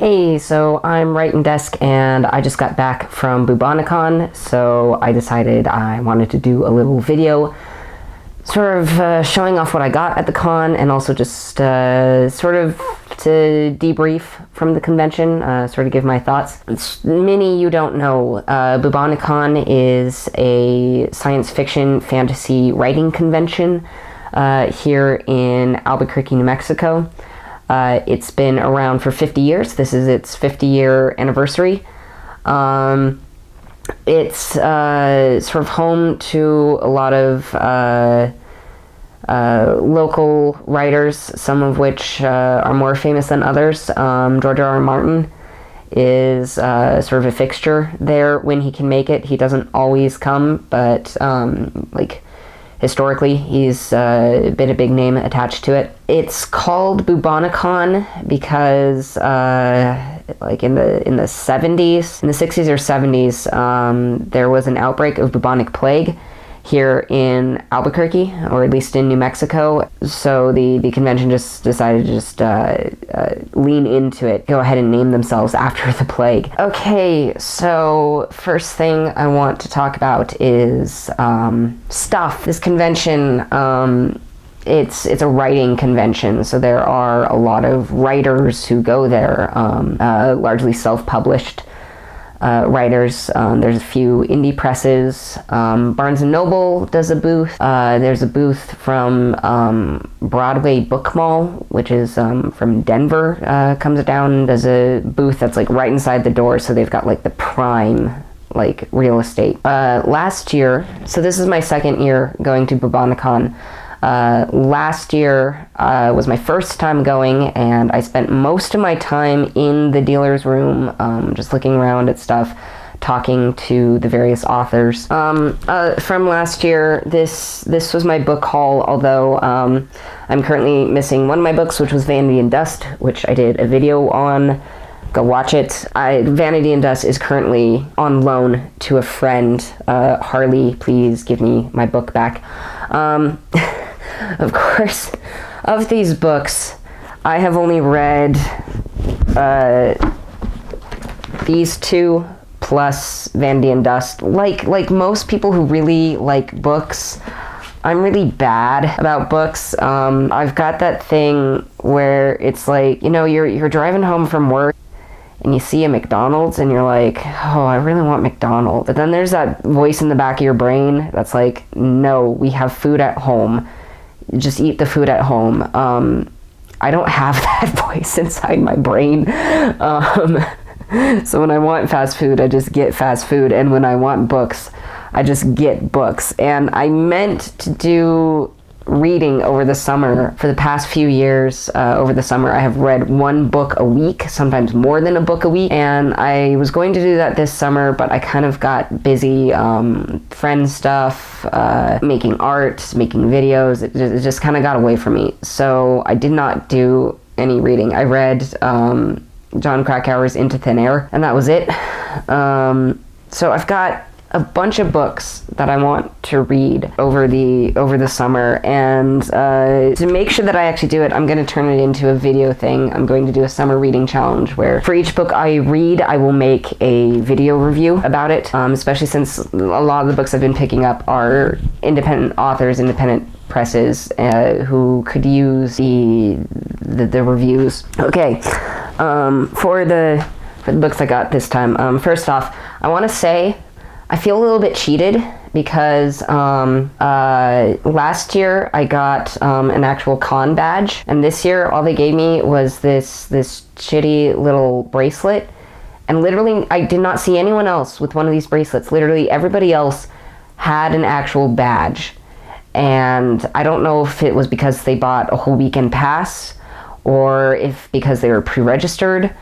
Hey, so I'm writing desk and I just got back from Bubonicon, so I decided I wanted to do a little video sort of showing off what I got at the con and also just sort of to debrief from the convention, sort of give my thoughts. Many you don't know, Bubonicon is a science fiction fantasy writing convention here in Albuquerque, New Mexico. It's been around for 50 years. This is its 50-year anniversary. It's sort of home to a lot of local writers, some of which are more famous than others. George R. R. Martin is sort of a fixture there when he can make it. He doesn't always come, but historically, he's been a big name attached to it. It's called Bubonicon because, in the 70s, in the 60s or 70s, there was an outbreak of bubonic plague here in Albuquerque, or at least in New Mexico. So the convention just decided to just lean into it, go ahead and name themselves after the plague. Okay, so first thing I want to talk about is stuff. This convention, it's a writing convention, so there are a lot of writers who go there, largely self-published writers. There's a few indie presses. Barnes & Noble does a booth. There's a booth from Broadway Book Mall, which is from Denver, comes down and does a booth that's like right inside the door, so they've got like the prime real estate. Last year, so this is my second year going to Bubonicon. Last year was my first time going, and I spent most of my time in the dealer's room, just looking around at stuff, talking to the various authors. From last year, this was my book haul, although I'm currently missing one of my books, which was Vanity and Dust, which I did a video on. Go watch it. Vanity and Dust is currently on loan to a friend. Harley, please give me my book back. Of course, of these books, I have only read these two plus Vanity and Dust. Like most people who really like books, I'm really bad about books. I've got that thing where it's like, you're driving home from work and you see a McDonald's and you're like, oh, I really want McDonald's. But then there's that voice in the back of your brain that's like, no, we have food at home. Just eat the food at home. I don't have that voice inside my brain. So when I want fast food, I just get fast food. And when I want books, I just get books. And I meant to do reading over the summer. For the past few years, over the summer, I have read one book a week, sometimes more than a book a week. And I was going to do that this summer, but I kind of got busy, friend stuff, making art, making videos. It just kind of got away from me. So I did not do any reading. I read John Krakauer's Into Thin Air, and that was it. So I've got a bunch of books that I want to read over the summer, and to make sure that I actually do it, I'm going to turn it into a video thing. I'm going to do a summer reading challenge where for each book I read, I will make a video review about it, especially since a lot of the books I've been picking up are independent authors, independent presses, who could use the reviews. Okay, for the books I got this time, first off, I want to say I feel a little bit cheated because last year I got an actual con badge, and this year all they gave me was this shitty little bracelet, and literally I did not see anyone else with one of these bracelets. Literally everybody else had an actual badge, and I don't know if it was because they bought a whole weekend pass or if because they were pre-registered.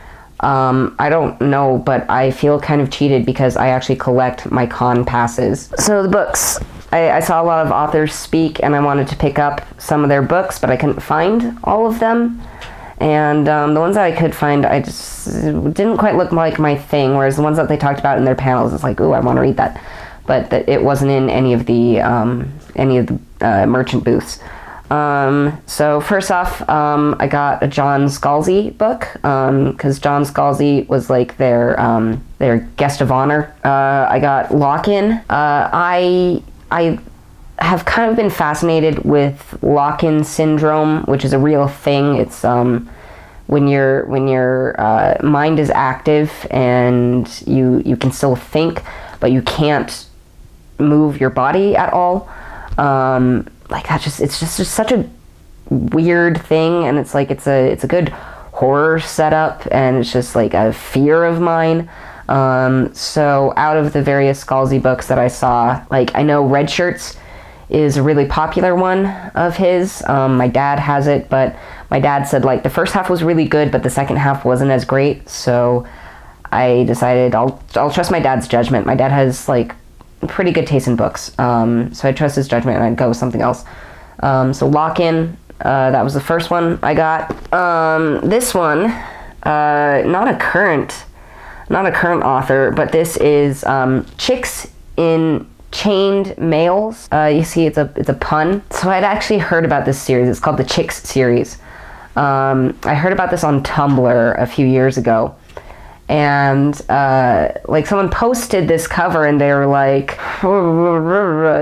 I don't know, but I feel kind of cheated because I actually collect my con passes. So the books, I saw a lot of authors speak, and I wanted to pick up some of their books, but I couldn't find all of them. And the ones that I could find, I just didn't quite look like my thing, whereas the ones that they talked about in their panels, it's like, ooh, I want to read that. But it wasn't in any of the merchant booths. So first off, I got a John Scalzi book, because John Scalzi was like their guest of honor. I got Lock-In. I have kind of been fascinated with Lock-In syndrome, which is a real thing. It's when your mind is active and you can still think, but you can't move your body at all. Like it's just such a weird thing, and it's like it's a good horror setup, and it's just like a fear of mine. So out of the various Scalzi books that I saw, like I know Red Shirts is a really popular one of his. My dad has it, but my dad said like the first half was really good, but the second half wasn't as great. So I decided I'll trust my dad's judgment. My dad has like pretty good taste in books, so I trust his judgment, and I'd go with something else. So Lock-In, that was the first one I got. This one, not a current author, but this is Chicks in Chained Males. You see, it's a pun. So I'd actually heard about this series. It's called the Chicks series. I heard about this on Tumblr a few years ago, and like someone posted this cover, and they were like,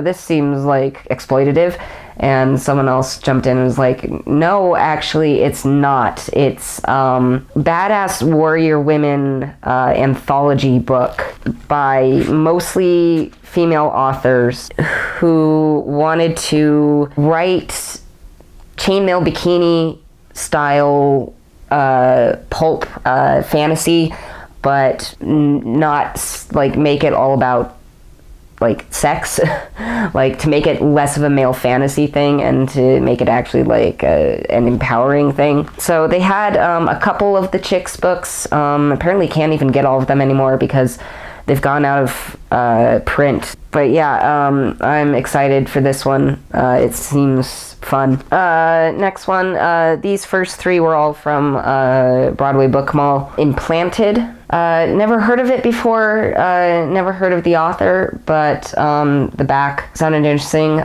"This seems like exploitative." And someone else jumped in and was like, "No, actually, it's not. It's badass warrior women anthology book by mostly female authors who wanted to write chainmail bikini style pulp fantasy, but not like make it all about like sex, like to make it less of a male fantasy thing and to make it actually like an empowering thing." So they had a couple of the Chicks books. Apparently can't even get all of them anymore because they've gone out of print. But yeah, I'm excited for this one. It seems fun. Next one, these first three were all from Broadway Book Mall. Implanted. Never heard of it before, never heard of the author, but the back sounded interesting.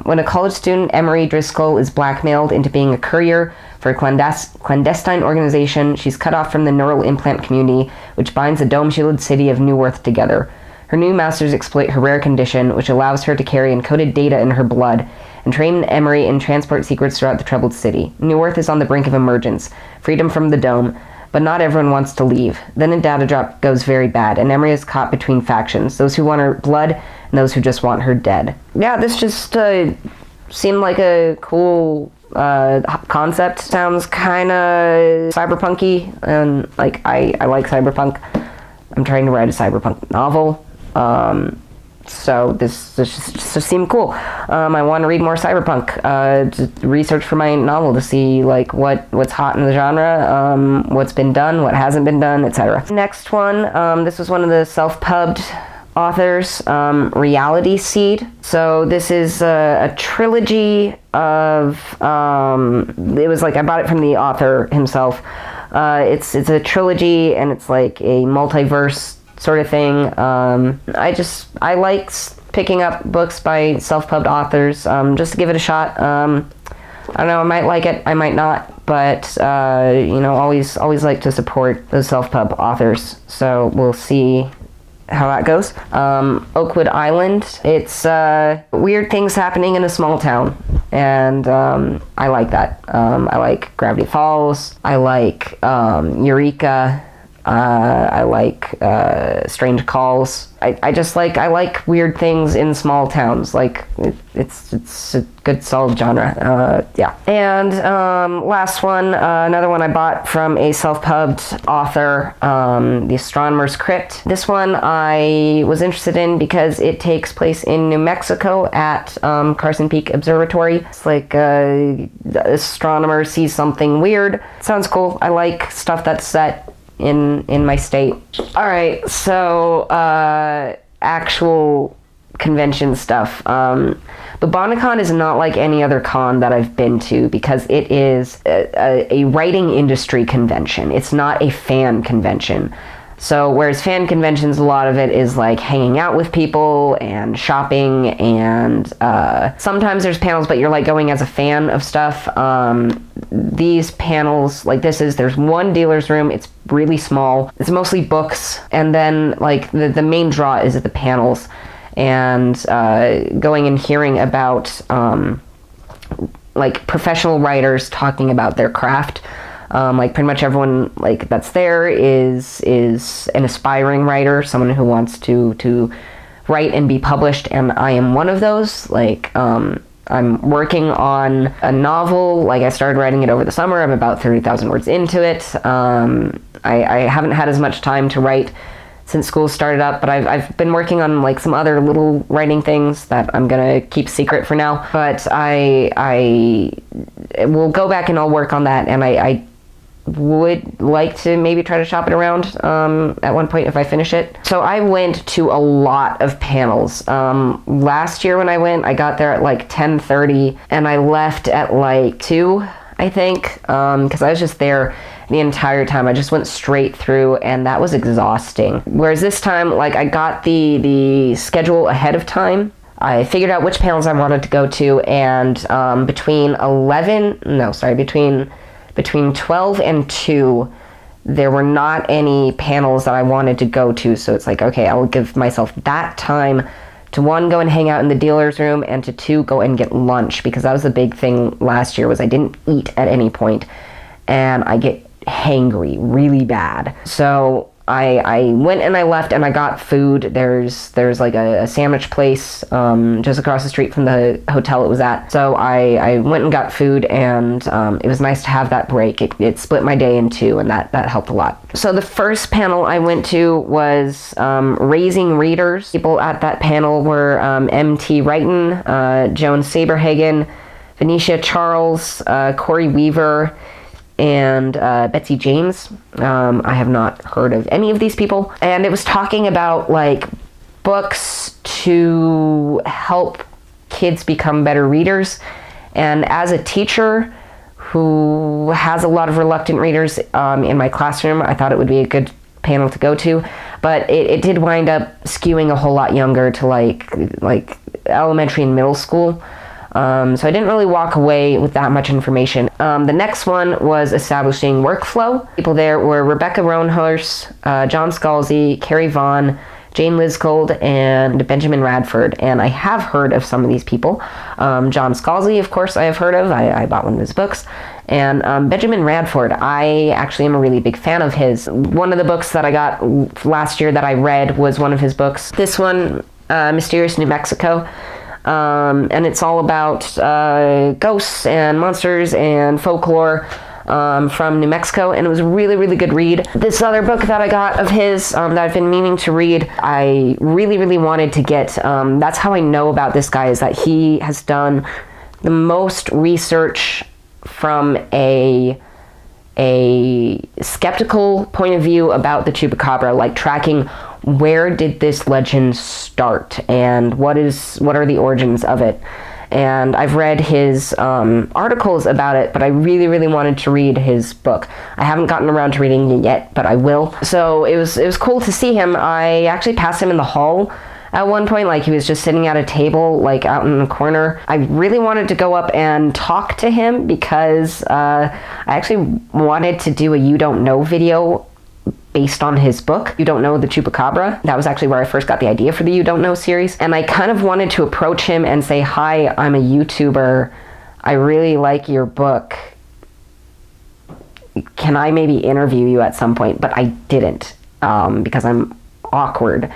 When a college student, Emery Driscoll, is blackmailed into being a courier for a clandestine organization, she's cut off from the neural implant community, which binds the dome-shielded city of Neuworth together. Her new masters exploit her rare condition, which allows her to carry encoded data in her blood, and train Emery in transport secrets throughout the troubled city. Neuworth is on the brink of emergence, freedom from the dome, but not everyone wants to leave. Then a data drop goes very bad, and Emery is caught between factions, those who want her blood and those who just want her dead. Yeah, this just seemed like a cool concept. Sounds kind of cyberpunky, and like I like cyberpunk. I'm trying to write a cyberpunk novel, so this just seemed cool. I want to read more cyberpunk, to research for my novel to see like what's hot in the genre, what's been done, what hasn't been done, etc. Next one, this was one of the self-pubbed authors, Reality Seed. So this is a trilogy of, it was like, I bought it from the author himself. It's a trilogy, and it's like a multiverse sort of thing. I like picking up books by self-pubbed authors, just to give it a shot. I don't know, I might like it, I might not, but always like to support those self-pub authors. So we'll see how that goes. Oakwood Island. It's weird things happening in a small town, and I like that. I like Gravity Falls. I like Eureka. I like Strange Calls. I like weird things in small towns. Like it's a good solid genre. Yeah. And last one, another one I bought from a self-pubbed author, The Astronomer's Crypt. This one I was interested in because it takes place in New Mexico at Carson Peak Observatory. It's like the astronomer sees something weird. Sounds cool. I like stuff that's set in my state. All right, so actual convention stuff. Bubonicon is not like any other con that I've been to because it is a writing industry convention. It's not a fan convention. So whereas fan conventions, a lot of it is like hanging out with people and shopping, and sometimes there's panels, but you're like going as a fan of stuff. These panels, like there's one dealer's room. It's really small. It's mostly books, and then like the main draw is at the panels, and going and hearing about like professional writers talking about their craft. Like pretty much everyone like that's there is an aspiring writer, someone who wants to write and be published, and I am one of those. Like I'm working on a novel. Like I started writing it over the summer. I'm about 30,000 words into it. I haven't had as much time to write since school started up, but I've been working on like some other little writing things that I'm gonna keep secret for now. But I will go back and I'll work on that, and I would like to maybe try to shop it around at one point if I finish it. So I went to a lot of panels. Last year when I went, I got there at like 10:30 and I left at like 2, I think, because I was just there the entire time. I just went straight through, and that was exhausting. Whereas this time, like I got the schedule ahead of time. I figured out which panels I wanted to go to, and between 12 and 2, there were not any panels that I wanted to go to. So it's like, okay, I will give myself that time to 1, go and hang out in the dealer's room, and to 2, go and get lunch, because that was the big thing last year, was I didn't eat at any point, and I get hangry really bad. So I went and I left and I got food. There's like a sandwich place just across the street from the hotel it was at. So I went and got food, and it was nice to have that break. It split my day in 2, and that helped a lot. So the first panel I went to was Raising Readers. People at that panel were M.T. Wrighton, Joan Saberhagen, Venetia Charles, Corey Weaver, and Betsy James. I have not heard of any of these people. And it was talking about like books to help kids become better readers. And as a teacher who has a lot of reluctant readers in my classroom, I thought it would be a good panel to go to. But it did wind up skewing a whole lot younger to like elementary and middle school. So I didn't really walk away with that much information. The next one was Establishing Workflow. People there were Rebecca Roanhorse, John Scalzi, Carrie Vaughn, Jane Liscold, and Benjamin Radford. And I have heard of some of these people. John Scalzi, of course, I have heard of. I bought one of his books. And Benjamin Radford, I actually am a really big fan of his. One of the books that I got last year that I read was one of his books. This one, Mysterious New Mexico. And it's all about ghosts and monsters and folklore from New Mexico, and it was a really, really good read. This other book that I got of his that I've been meaning to read, I really, really wanted to get. That's how I know about this guy, is that he has done the most research from a skeptical point of view about the Chupacabra, like tracking where did this legend start and what are the origins of it. And I've read his articles about it, but I really, really wanted to read his book. I haven't gotten around to reading it yet, but I will. So it was cool to see him. I actually passed him in the hall at one point, like he was just sitting at a table, like out in the corner. I really wanted to go up and talk to him because I actually wanted to do a You Don't Know video based on his book, You Don't Know the Chupacabra. That was actually where I first got the idea for the You Don't Know series. And I kind of wanted to approach him and say, hi, I'm a YouTuber. I really like your book. Can I maybe interview you at some point? But I didn't because I'm awkward.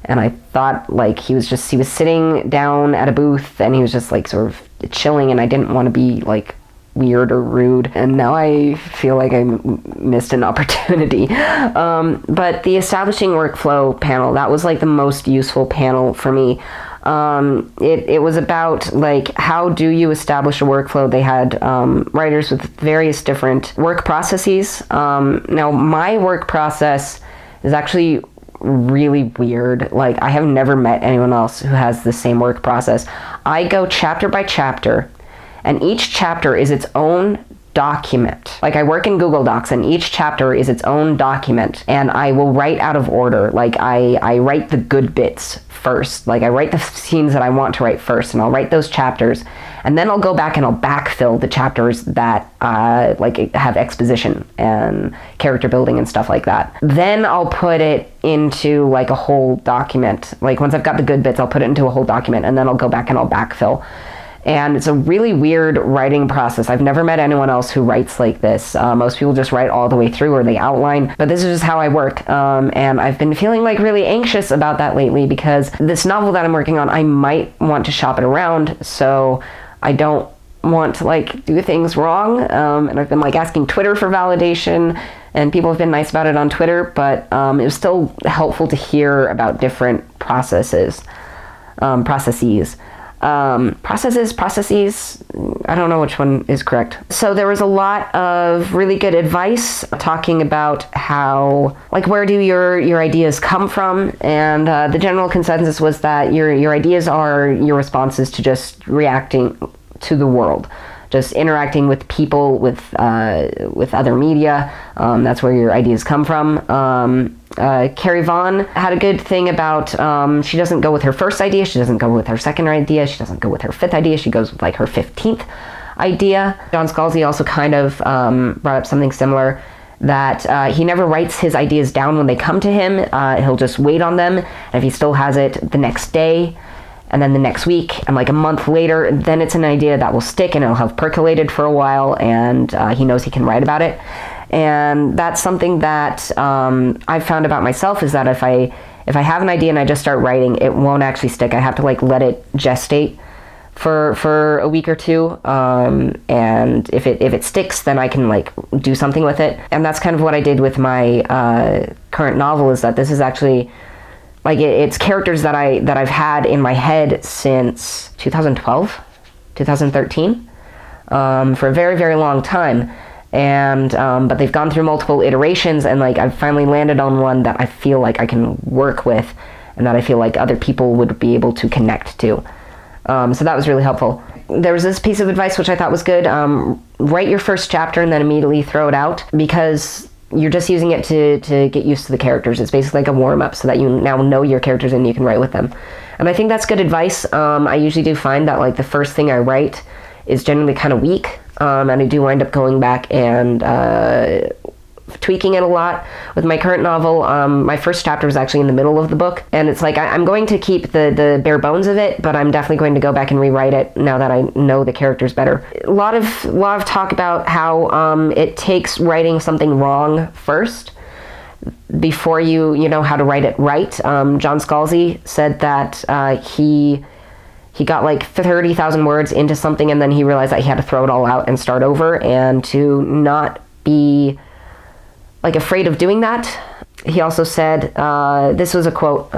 And I thought like he was sitting down at a booth and he was just like sort of chilling, and I didn't want to be like weird or rude, and now I feel like I missed an opportunity. But the Establishing Workflow panel, that was like the most useful panel for me. It was about like, how do you establish a workflow? They had writers with various different work processes. Now my work process is actually really weird. Like, I have never met anyone else who has the same work process. I go chapter by chapter, and each chapter is its own document. Like, I work in Google Docs, and each chapter is its own document, and I will write out of order. Like, I write the good bits first. Like, I write the scenes that I want to write first, and I'll write those chapters, and then I'll go back and I'll backfill the chapters that like have exposition and character building and stuff like that. Then I'll put it into like a whole document. Like, once I've got the good bits, I'll put it into a whole document, and then I'll go back and I'll backfill. And it's a really weird writing process. I've never met anyone else who writes like this. Most people just write all the way through, or they outline, but this is just how I work. And I've been feeling like really anxious about that lately, because this novel that I'm working on, I might want to shop it around, so I don't want to like do things wrong. And I've been like asking Twitter for validation, and people have been nice about it on Twitter, but it was still helpful to hear about different processes. Processes, I don't know which one is correct. So there was a lot of really good advice talking about how, like, where do your ideas come from? And the general consensus was that your ideas are your responses to just reacting to the world, just interacting with people, with other media. That's where your ideas come from. Carrie Vaughn had a good thing about, she doesn't go with her first idea, she doesn't go with her second idea, she doesn't go with her fifth idea, she goes with like her 15th idea. John Scalzi also kind of brought up something similar, that he never writes his ideas down when they come to him. He'll just wait on them, and if he still has it the next day, and then the next week, and like a month later, then it's an idea that will stick, and it'll have percolated for a while, and he knows he can write about it. And that's something that I've found about myself, is that if I have an idea and I just start writing, it won't actually stick. I have to like let it gestate for a week or two, and if it sticks, then I can like do something with it. And that's kind of what I did with my current novel, is that this is actually like it's characters that I've had in my head since 2012, 2013, for a very, very long time. And but they've gone through multiple iterations, and like I've finally landed on one that I feel like I can work with, and that I feel like other people would be able to connect to. So that was really helpful. There was this piece of advice which I thought was good. Write your first chapter and then immediately throw it out, because you're just using it to get used to the characters. It's basically like a warm-up, so that you now know your characters and you can write with them. And I think that's good advice. I usually do find that like the first thing I write is generally kind of weak. And I do wind up going back and tweaking it a lot. With my current novel, my first chapter was actually in the middle of the book, and it's like I'm going to keep the bare bones of it, but I'm definitely going to go back and rewrite it now that I know the characters better. A lot of talk about how it takes writing something wrong first before you know how to write it right. John Scalzi said that he got like 30,000 words into something, and then he realized that he had to throw it all out and start over, and to not be like afraid of doing that. He also said, this was a quote,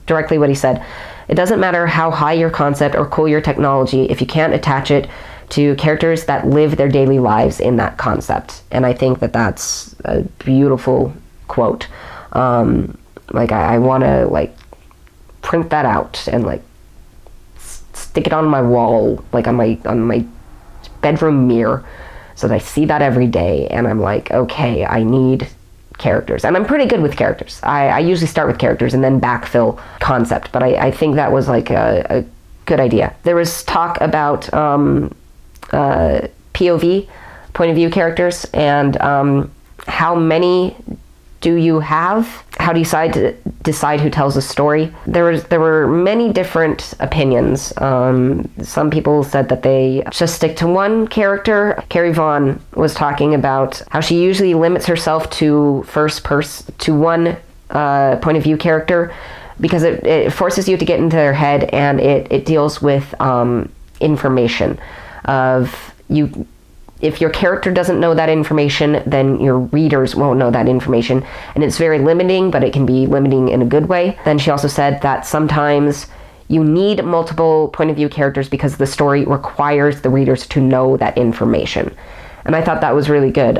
directly what he said: "It doesn't matter how high your concept or cool your technology if you can't attach it to characters that live their daily lives in that concept." And I think that that's a beautiful quote. Like I want to like print that out and like stick it on my wall, like on my bedroom mirror, so that I see that every day, and I'm like, okay, I need characters. And I'm pretty good with characters. I usually start with characters and then backfill concept, but I think that was like a good idea. There was talk about POV, point of view characters, and how many do you have? How do you decide who tells a story? There were many different opinions. Some people said that they just stick to one character. Carrie Vaughn was talking about how she usually limits herself to one point of view character, because it forces you to get into their head, and it deals with information of you. If your character doesn't know that information, then your readers won't know that information. And it's very limiting, but it can be limiting in a good way. Then she also said that sometimes you need multiple point of view characters because the story requires the readers to know that information. And I thought that was really good.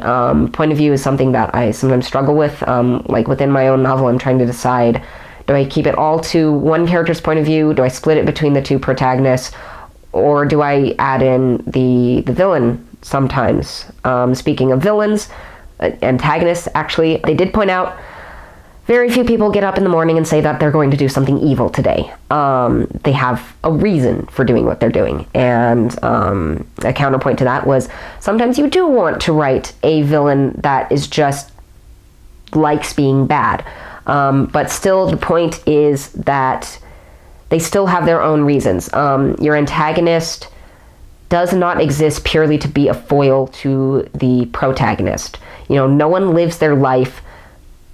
Point of view is something that I sometimes struggle with. Like within my own novel, I'm trying to decide, do I keep it all to one character's point of view? Do I split it between the two protagonists? Or do I add in the villain sometimes. Speaking of villains, antagonists, actually, they did point out very few people get up in the morning and say that they're going to do something evil today. They have a reason for doing what they're doing. And a counterpoint to that was sometimes you do want to write a villain that is just likes being bad. But still, the point is that they still have their own reasons. Your antagonist does not exist purely to be a foil to the protagonist. You know, no one lives their life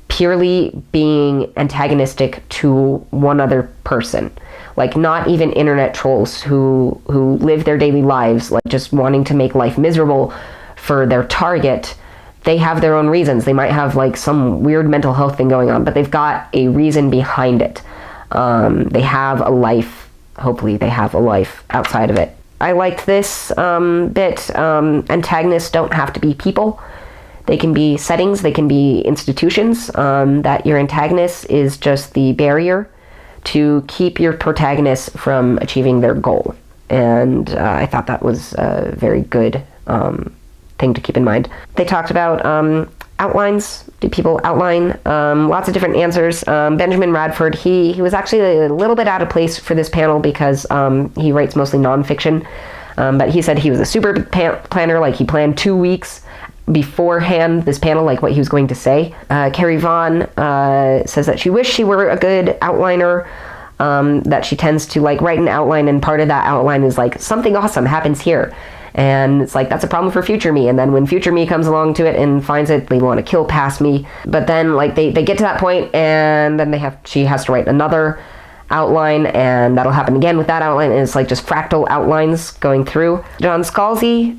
purely being antagonistic to one other person. Like, not even internet trolls who live their daily lives, like, just wanting to make life miserable for their target. They have their own reasons. They might have, like, some weird mental health thing going on, but they've got a reason behind it. They have a life. Hopefully they have a life outside of it. I liked this bit. Antagonists don't have to be people. They can be settings, they can be institutions, that your antagonist is just the barrier to keep your protagonist from achieving their goal. And I thought that was a very good thing to keep in mind. They talked about outlines. Do people outline? Lots of different answers. Benjamin Radford, he was actually a little bit out of place for this panel because he writes mostly nonfiction. But he said he was a super planner, like he planned 2 weeks beforehand this panel, like what he was going to say. Carrie Vaughn says that she wished she were a good outliner, that she tends to like write an outline, and part of that outline is like something awesome happens here, and it's like that's a problem for future me, and then when future me comes along to it and finds it, they want to kill past me. But then like they get to that point, and then she has to write another outline, and that'll happen again with that outline, and it's like just fractal outlines going through. John Scalzi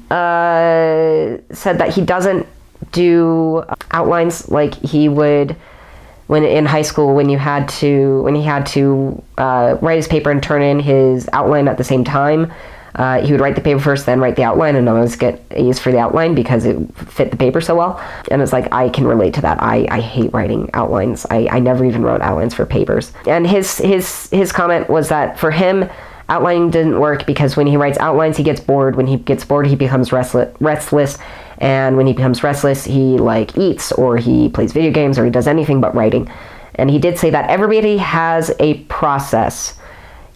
said that he doesn't do outlines like he would when in high school, when he had to write his paper and turn in his outline at the same time. He would write the paper first, then write the outline, and always get A's for the outline because it fit the paper so well. And it's like, I can relate to that. I hate writing outlines. I never even wrote outlines for papers. And his comment was that for him, outlining didn't work because when he writes outlines, he gets bored. When he gets bored, he becomes restless. And when he becomes restless, he like eats, or he plays video games, or he does anything but writing. And he did say that everybody has a process.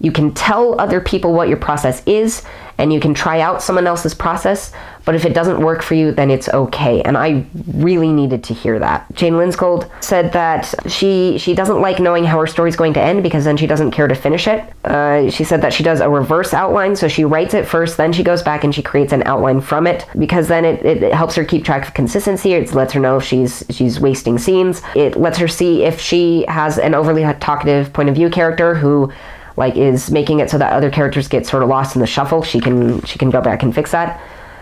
You can tell other people what your process is, and you can try out someone else's process, but if it doesn't work for you, then it's okay. And I really needed to hear that. Jane Linsgold said that she doesn't like knowing how her story's going to end because then she doesn't care to finish it. She said that she does a reverse outline, so she writes it first, then she goes back and she creates an outline from it, because then it helps her keep track of consistency. It lets her know if she's wasting scenes. It lets her see if she has an overly talkative point of view character who like is making it so that other characters get sort of lost in the shuffle. She can go back and fix that.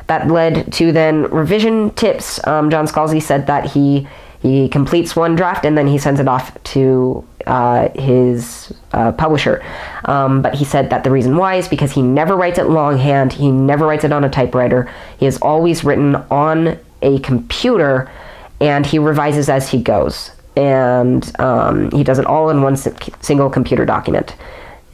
That led to then revision tips. John Scalzi said that he completes one draft and then he sends it off to his publisher. But he said that the reason why is because he never writes it longhand. He never writes it on a typewriter. He has always written on a computer, and he revises as he goes. And he does it all in one single computer document.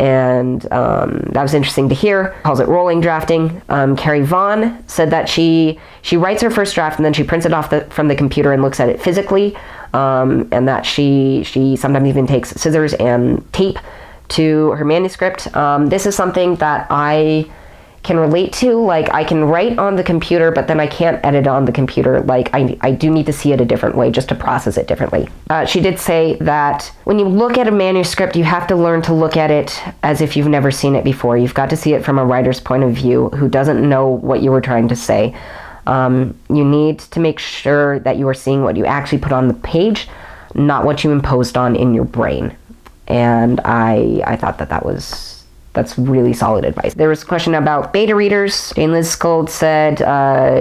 And that was interesting to hear. Calls it rolling drafting. Carrie Vaughn said that she writes her first draft and then she prints it off from the computer and looks at it physically, and that she sometimes even takes scissors and tape to her manuscript. This is something that I can relate to. Like, I can write on the computer, but then I can't edit on the computer. Like, I do need to see it a different way just to process it differently. She did say that when you look at a manuscript, you have to learn to look at it as if you've never seen it before. You've got to see it from a writer's point of view who doesn't know what you were trying to say. You need to make sure that you are seeing what you actually put on the page, not what you imposed on in your brain. And I thought that's really solid advice. There was a question about beta readers. Jane Linsgold said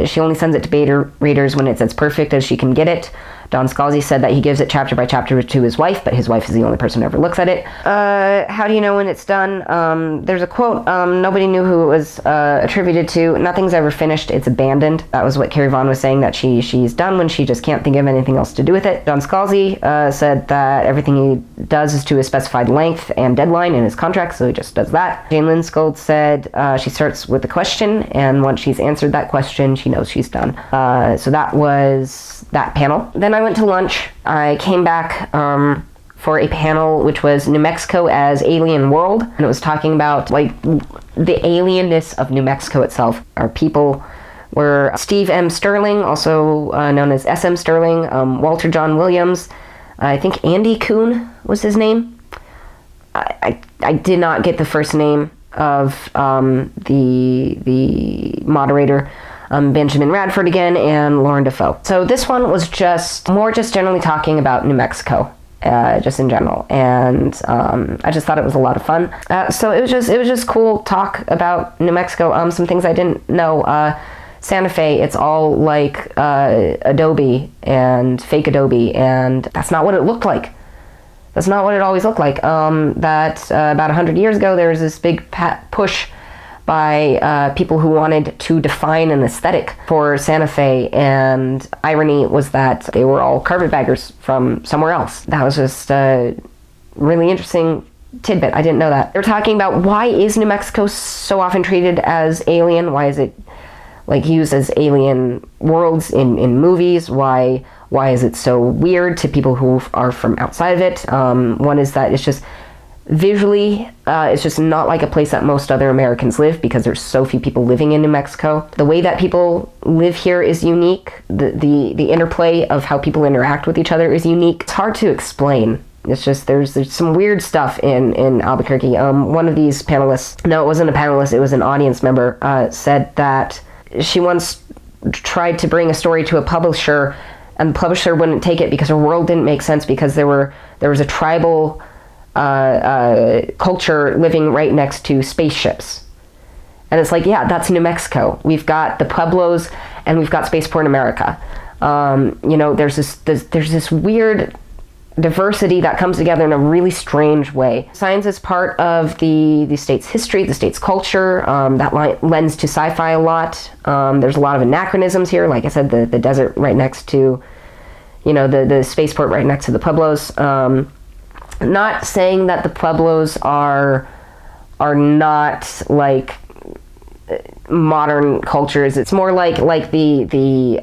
she only sends it to beta readers when it's as perfect as she can get it. Don Scalzi said that he gives it chapter by chapter to his wife, but his wife is the only person who ever looks at it. How do you know when it's done? There's a quote, nobody knew who it was attributed to. Nothing's ever finished, it's abandoned. That was what Carrie Vaughn was saying, that she's done when she just can't think of anything else to do with it. Don Scalzi said that everything he does is to a specified length and deadline in his contract, so he just does that. Jane Lindskold said she starts with a question, and once she's answered that question, she knows she's done. So that was that panel. Then I went to lunch. I came back for a panel which was New Mexico as Alien World, and it was talking about like the alienness of New Mexico itself. Our people were Steve M. Sterling, also known as S.M. Sterling, Walter John Williams, I think Andy Kuhn was his name. I did not get the first name of the moderator. Benjamin Radford again, and Lauren Defoe. So this one was just generally talking about New Mexico, just in general, and I just thought it was a lot of fun. So it was just cool talk about New Mexico. Some things I didn't know. Santa Fe, it's all like Adobe and fake Adobe, and that's not what it looked like. That's not what it always looked like. About 100 years ago, there was this big push by people who wanted to define an aesthetic for Santa Fe, and irony was that they were all carpetbaggers from somewhere else. That was just a really interesting tidbit. I didn't know that. They were talking about why is New Mexico so often treated as alien? Why is it like used as alien worlds in movies? Why is it so weird to people who are from outside of it? One is that it's just visually, it's just not like a place that most other Americans live because there's so few people living in New Mexico. The way that people live here is unique. The interplay of how people interact with each other is unique. It's hard to explain. It's just, there's some weird stuff in Albuquerque. One of these panelists, no, it wasn't a panelist, it was an audience member, said that she once tried to bring a story to a publisher, and the publisher wouldn't take it because her world didn't make sense because there was a tribal culture living right next to spaceships. And it's like, yeah, that's New Mexico. We've got the Pueblos and we've got Spaceport America. There's this weird diversity that comes together in a really strange way. Science is part of the state's history, the state's culture, that lends to sci-fi a lot. There's a lot of anachronisms here. Like I said, the desert right next to, the spaceport right next to the Pueblos. Not saying that the Pueblos are not like modern cultures. It's more like the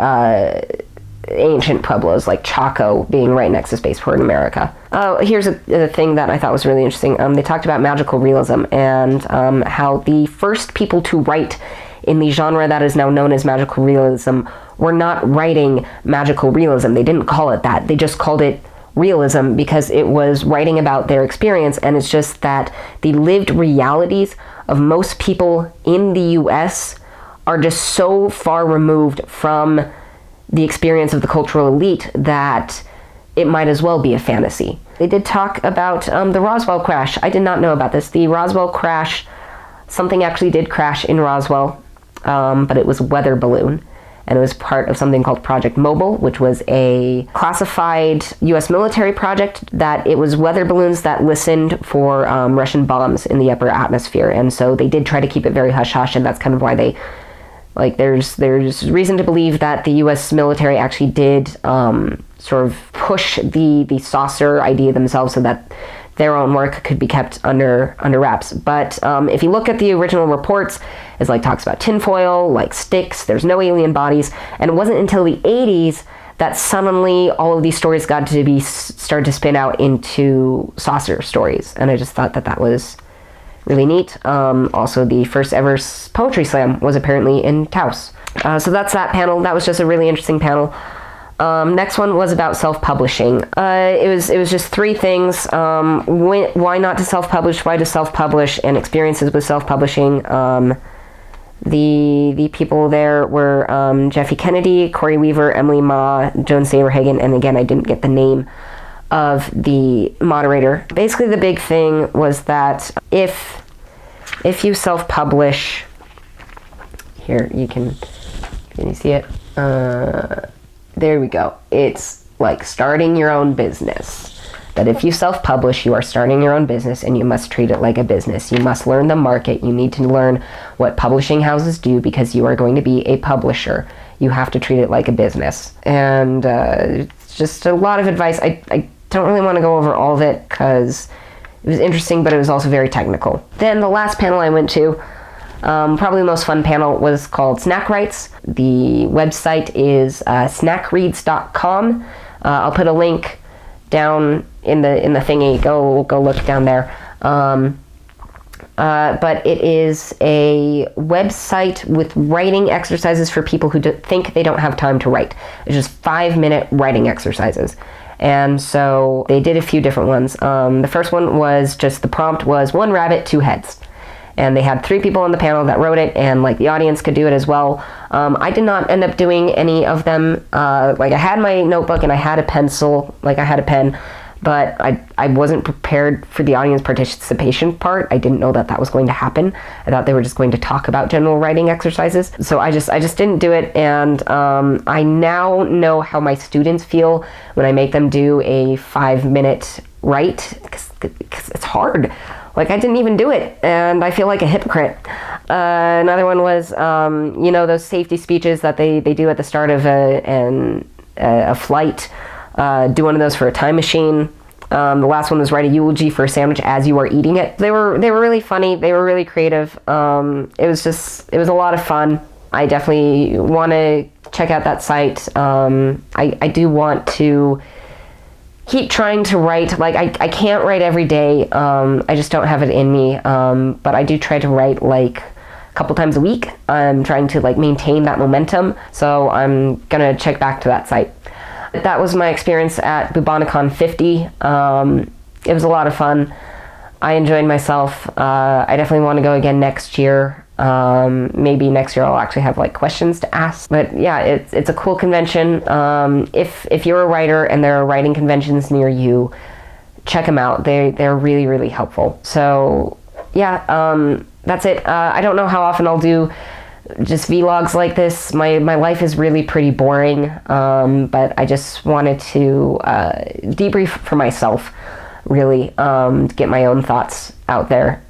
ancient Pueblos, like Chaco being right next to Spaceport America. Oh, here's a thing that I thought was really interesting. They talked about magical realism and how the first people to write in the genre that is now known as magical realism were not writing magical realism. They didn't call it that. They just called it realism because it was writing about their experience, and it's just that the lived realities of most people in the US are just so far removed from the experience of the cultural elite that it might as well be a fantasy. They did talk about the Roswell crash. I did not know about this. The Roswell crash, something actually did crash in Roswell, but it was a weather balloon. And it was part of something called Project Mobile, which was a classified U.S. military project that it was weather balloons that listened for Russian bombs in the upper atmosphere. And so they did try to keep it very hush-hush, and that's kind of why they, there's reason to believe that the U.S. military actually did sort of push the saucer idea themselves so that their own work could be kept under wraps. But if you look at the original reports, it's talks about tinfoil, sticks, there's no alien bodies, and it wasn't until the 80s that suddenly all of these stories started to spin out into saucer stories, and I just thought that was really neat. Also, the first ever poetry slam was apparently in Taos. So that's that panel. That was just a really interesting panel. Next one was about self-publishing. It was just three things. Why not to self-publish, why to self-publish, and experiences with self-publishing. The people there were Jeffy Kennedy, Corey Weaver, Emily Ma, Joan Saberhagen, and again, I didn't get the name of the moderator. Basically, the big thing was that if you self-publish, here, can you see it? There we go. It's like starting your own business. That if you self-publish, you are starting your own business, and you must treat it like a business. You must learn the market. You need to learn what publishing houses do, because you are going to be a publisher. You have to treat it like a business. And it's just a lot of advice. I don't really want to go over all of it because it was interesting, but it was also very technical. Then the last panel I went to, probably the most fun panel, was called Snack Rights. The website is snackreads.com. I'll put a link down in the thingy. Go look down there. But it is a website with writing exercises for people who think they don't have time to write. It's just 5-minute writing exercises. And so they did a few different ones. The first one was just, the prompt was 1 rabbit, 2 heads. And they had 3 people on the panel that wrote it, and like the audience could do it as well. I did not end up doing any of them. Like I had my notebook and I had a pencil, like I had a pen, but I wasn't prepared for the audience participation part. I didn't know that that was going to happen. I thought they were just going to talk about general writing exercises. So I just didn't do it, and I now know how my students feel when I make them do a 5-minute write, because it's hard. Like, I didn't even do it, and I feel like a hypocrite. Another one was, you know, those safety speeches that they do at the start of a flight. Do one of those for a time machine. The last one was write a eulogy for a sandwich as you are eating it. They were really funny. They were really creative. It was a lot of fun. I definitely want to check out that site. I do want to keep trying to write. Like, I can't write every day. I just don't have it in me. But I do try to write like a couple times a week. I'm trying to like maintain that momentum. So I'm gonna check back to that site. That was my experience at Bubonicon 50. It was a lot of fun. I enjoyed myself. I definitely want to go again next year. Maybe next year I'll actually have like questions to ask. But yeah, it's a cool convention. If you're a writer and there are writing conventions near you, check them out. They're really, really helpful. So yeah, that's it. I don't know how often I'll do just vlogs like this. My life is really pretty boring, but I just wanted to debrief for myself, really, to get my own thoughts out there.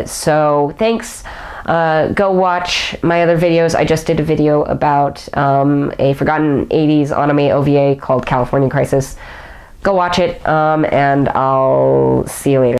So thanks. Go watch my other videos. I just did a video about a forgotten 80s anime OVA called California Crisis. Go watch it, and I'll see you later.